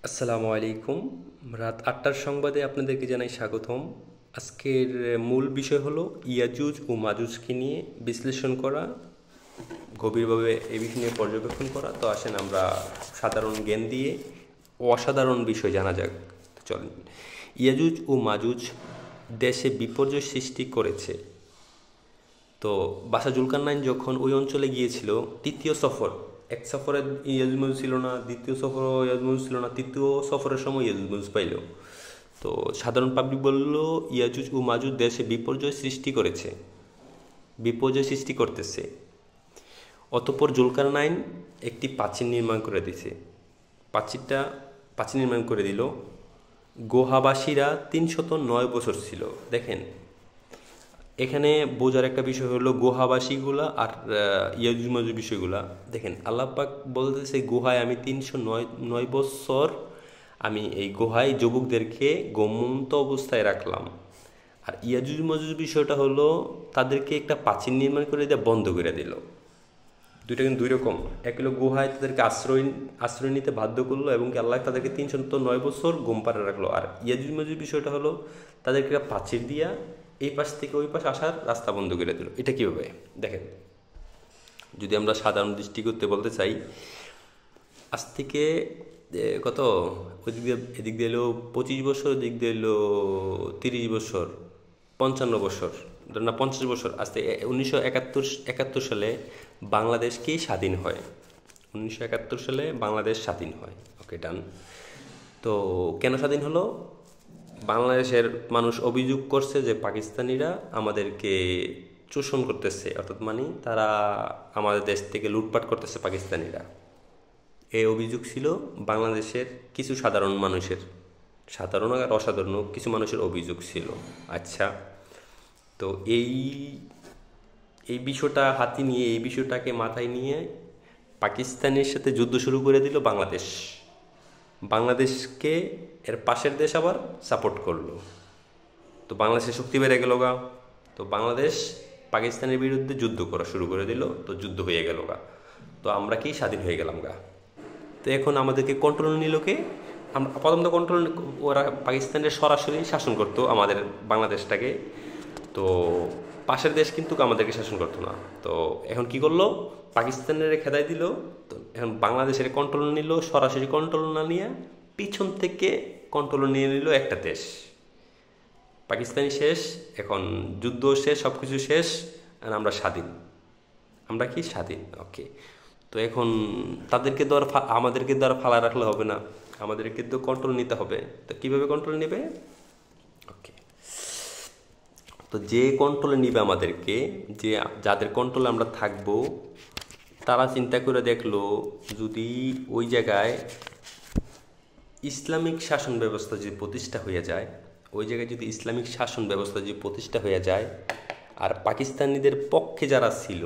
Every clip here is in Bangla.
আসসালামু আলাইকুম। রাত ৮টার সংবাদে আপনাদেরকে জানাই স্বাগতম। আজকের মূল বিষয় হলো ইয়াজুজ ও মাজুজকে নিয়ে বিশ্লেষণ করা, গভীরভাবে এই বিষয় নিয়ে পর্যবেক্ষণ করা। তো আসেন আমরা সাধারণ জ্ঞান দিয়ে অসাধারণ বিষয় জানা যাক। তো চলেন। ইয়াজুজ ও মাজুজ দেশে বিপর্যয় সৃষ্টি করেছে। তো বাদশাহ জুলকারনাইন যখন ওই অঞ্চলে গিয়েছিল, তৃতীয় সফর, এক সফরে ইয়াজুজ মাজুজ ছিল না, দ্বিতীয় সফরও ইয়াজুজ মাজুজ ছিল না, তৃতীয় সফরের সময় ইয়াজুজ মাজুজ পাইল। তো সাধারণ পাবলিক বলল ইয়াজুজ ও মাজুজ দেশে বিপর্যয় সৃষ্টি করেছে, বিপর্যয় সৃষ্টি করতেছে। অতঃপর জুলকারনাইন একটি প্রাচীর নির্মাণ করে দিয়েছে। প্রাচীর নির্মাণ করে দিল। গুহাবাসীরা ৩০৯ বছর ছিল। দেখেন, এখানে বোঝার একটা বিষয় হলো গুহাবাসীগুলা আর ইয়াজুজ মাজুজ বিষয়গুলা। দেখেন, আল্লাহ পাক বলতেছে গুহায় আমি ৩০৯ বছর আমি এই গুহায় যুবকদেরকে ঘুমন্ত অবস্থায় রাখলাম। আর ইয়াজুজ মাজুজ বিষয়টা হলো তাদেরকে একটা প্রাচীর নির্মাণ করে দিয়ে বন্ধ করে দিল। দুইটা কিন্তু দুই রকম। এক হলো গুহায় তাদেরকে আশ্রয় নিতে বাধ্য করলো এবং কি আল্লাহ তাদেরকে ৩০৯ বছর ঘুম পাড়ে রাখলো। আর ইয়াজুজ মাজুজ বিষয়টা হলো তাদেরকে একটা প্রাচীর দিয়া এই পাশ থেকে ওই পাশ আসার রাস্তা বন্ধ করে দিল। এটা কীভাবে দেখেন, যদি আমরা সাধারণ দৃষ্টিকোণে বলতে চাই, আজ থেকে কত ওইদিক দিয়ে এদিক দিয়ে এলো ২৫ বছর, এদিক দিয়ে এলো ৩০ বছর, ৫৫ বছর, না ৫০ বছর। আজ থেকে ১৯৭১ সালে বাংলাদেশ কি স্বাধীন হয়। ১৯৭১ সালে বাংলাদেশ স্বাধীন হয়। ওকে, ডান। তো কেন স্বাধীন হলো? বাংলাদেশের মানুষ অভিযোগ করছে যে পাকিস্তানিরা আমাদেরকে শোষণ করতেছে, অর্থাৎ মানে তারা আমাদের দেশ থেকে লুটপাট করতেছে পাকিস্তানিরা। এই অভিযোগ ছিল বাংলাদেশের কিছু সাধারণ মানুষের, সাধারণ আর অসাধারণ কিছু মানুষের অভিযোগ ছিল। আচ্ছা, তো এই বিষয়টা হাতে নিয়ে, এই বিষয়টাকে মাথায় নিয়ে পাকিস্তানের সাথে যুদ্ধ শুরু করে দিল বাংলাদেশ। বাংলাদেশকে এর পাশের দেশ আবার সাপোর্ট করলো। তো বাংলাদেশের শক্তি বেড়ে গেল গা। তো বাংলাদেশ পাকিস্তানের বিরুদ্ধে যুদ্ধ করা শুরু করে দিল। তো যুদ্ধ হয়ে গেল গা। তো আমরা কি স্বাধীন হয়ে গেলাম গা। তো এখন আমাদেরকে কন্ট্রোল নিল কে? আমরা প্রথমত কন্ট্রোল, ওরা পাকিস্তানের সরাসরি শাসন করতো আমাদের বাংলাদেশটাকে। তো পাশের দেশ কিন্তু আমাদেরকে শাসন করতো না। তো এখন কি করলো? পাকিস্তানের খেদাই দিল। তো এখন বাংলাদেশের কন্ট্রোল নিল, সরাসরি কন্ট্রোল না নিয়ে পিছন থেকে কন্ট্রোল নিয়ে নিল একটা দেশ। পাকিস্তানি শেষ, এখন যুদ্ধ শেষ, সব কিছু শেষ, আর আমরা স্বাধীন। আমরা কি স্বাধীন? ওকে। তো এখন তাদেরকে তো আর আমাদেরকে তো আর ফালা রাখলে হবে না, আমাদেরকে তো কন্ট্রোল নিতে হবে। তো কীভাবে কন্ট্রোল নেবে? ওকে, তো যে কন্ট্রোলে নিবে আমাদেরকে, যে যাদের কন্ট্রোলে আমরা থাকব, তারা চিন্তা করে দেখলো যদি ওই জায়গায় ইসলামিক শাসন ব্যবস্থা যদি প্রতিষ্ঠা হয়ে যায়, ওই জায়গায় যদি ইসলামিক শাসন ব্যবস্থা যদি প্রতিষ্ঠা হয়ে যায়, আর পাকিস্তানিদের পক্ষে যারা ছিল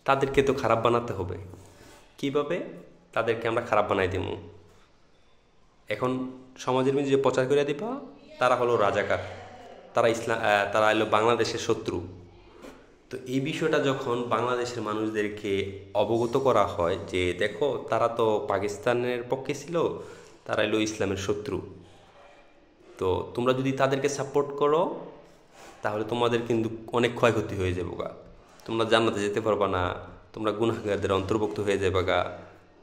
তাদেরকে তো খারাপ বানাতে হবে। কিভাবে তাদেরকে আমরা খারাপ বানাই দেব? এখন সমাজের মধ্যে যে প্রচার করে দিবা তারা হলো রাজাকার, তারা এলো বাংলাদেশের শত্রু। তো এই বিষয়টা যখন বাংলাদেশের মানুষদেরকে অবগত করা হয় যে দেখো তারা তো পাকিস্তানের পক্ষে ছিল, তারা এলো ইসলামের শত্রু, তো তোমরা যদি তাদেরকে সাপোর্ট করো তাহলে তোমাদের কিন্তু অনেক ক্ষয়ক্ষতি হয়ে যাবে গা, তোমরা জান্নাতে যেতে পারবা না, তোমরা গুনাহগারদের অন্তর্ভুক্ত হয়ে যাবে গা।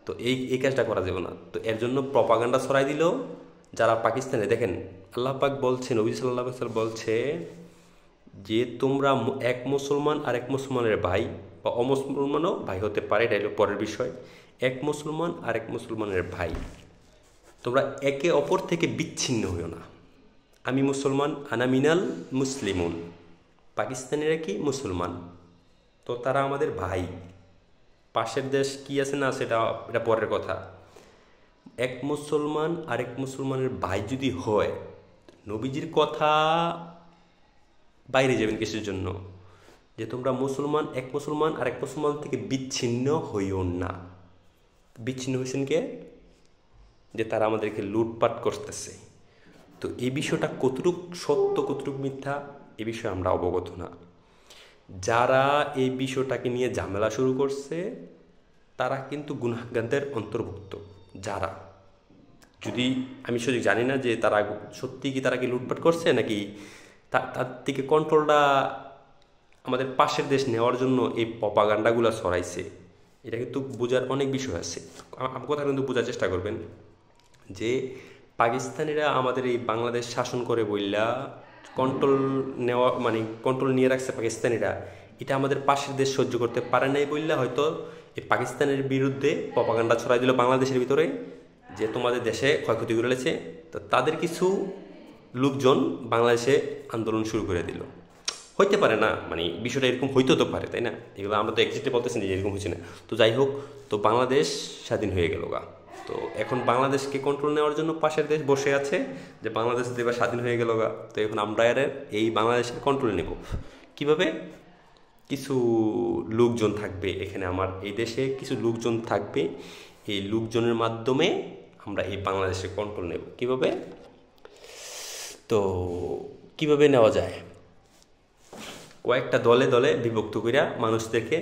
তো এই কাজটা করা যাবে না। তো এর জন্য প্রপাগান্ডা ছড়াই দিল যারা পাকিস্তানে। দেখেন, আল্লাহ পাক বলছে, নবী সাল্লাল্লাহু আলাইহি ওয়াসাল্লাম বলছে যে তোমরা এক মুসলমান আর এক মুসলমানের ভাই বা অমুসলমানও ভাই হতে পারে, এটা হলো পরের বিষয়। এক মুসলমান আর এক মুসলমানের ভাই, তোমরা একে অপর থেকে বিচ্ছিন্ন হইও না। আমি মুসলমান, আনা মিনাল মুসলিমুন, পাকিস্তানিরা কি মুসলমান, তো তারা আমাদের ভাই। পাশের দেশ কি আছে না সেটা এটা পরের কথা। এক মুসলমান আরেক মুসলমানের ভাই যদি হয়, নবীজির কথা বাইরে যাবেন কিসের জন্য? যে তোমরা মুসলমান, এক মুসলমান আরেক মুসলমান থেকে বিচ্ছিন্ন হইও না। বিচ্ছিন্ন হয়েছেন কে? যে তারা আমাদেরকে লুটপাট করতেছে। তো এই বিষয়টা কতটুক সত্য কতটুক মিথ্যা এ বিষয়ে আমরা অবগত না। যারা এই বিষয়টাকে নিয়ে ঝামেলা শুরু করছে তারা কিন্তু গুনাহগারদের অন্তর্ভুক্ত। যারা যদি আমি সঠিক জানি না যে তারা সত্যি কি তারা কি লুটপাট করছে নাকি তার থেকে কন্ট্রোলটা আমাদের পাশের দেশ নেওয়ার জন্য এই প্রপাগান্ডাগুলো ছড়াইছে। এটা কিন্তু বোঝার অনেক বিষয় আছে। আমার কথা কিন্তু বোঝার চেষ্টা করবেন যে পাকিস্তানিরা আমাদের এই বাংলাদেশ শাসন করে বইলা কন্ট্রোল নেওয়া মানে কন্ট্রোল নিয়ে রাখছে পাকিস্তানিরা, এটা আমাদের পাশের দেশ সহ্য করতে পারে নাই বললে হয়তো এই পাকিস্তানের বিরুদ্ধে প্রপাগান্ডা ছড়াই দিল বাংলাদেশের ভিতরে যে তোমাদের দেশে ক্ষয়ক্ষতি করে লেছে। তো তাদের কিছু লোকজন বাংলাদেশে আন্দোলন শুরু করে দিল। হইতে পারে না, মানে বিষয়টা এরকম হইতেও তো পারে, তাই না? এগুলো আমরা তো এক্সাক্টলি বলতেছি না যে এরকম হয়েছে না। তো যাই হোক, তো বাংলাদেশ স্বাধীন হয়ে গেল গা। তো এখন বাংলাদেশকে কন্ট্রোল নেওয়ার জন্য পাশের দেশ বসে আছে যে বাংলাদেশ এবার স্বাধীন হয়ে গেল গা, তো এখন আমরা এর এই বাংলাদেশের কন্ট্রোল নেব কিভাবে? কিছু লোকজন থাকবে এখানে, আমার এই দেশে কিছু লোকজন থাকবে, এই লোকজনের মাধ্যমে আমরা এই বাংলাদেশের কন্ট্রোল নেব কিভাবে? তো কিভাবে নেওয়া যায়? কয়েকটা দলে দলে বিভক্ত কইরা মানুষদেরকে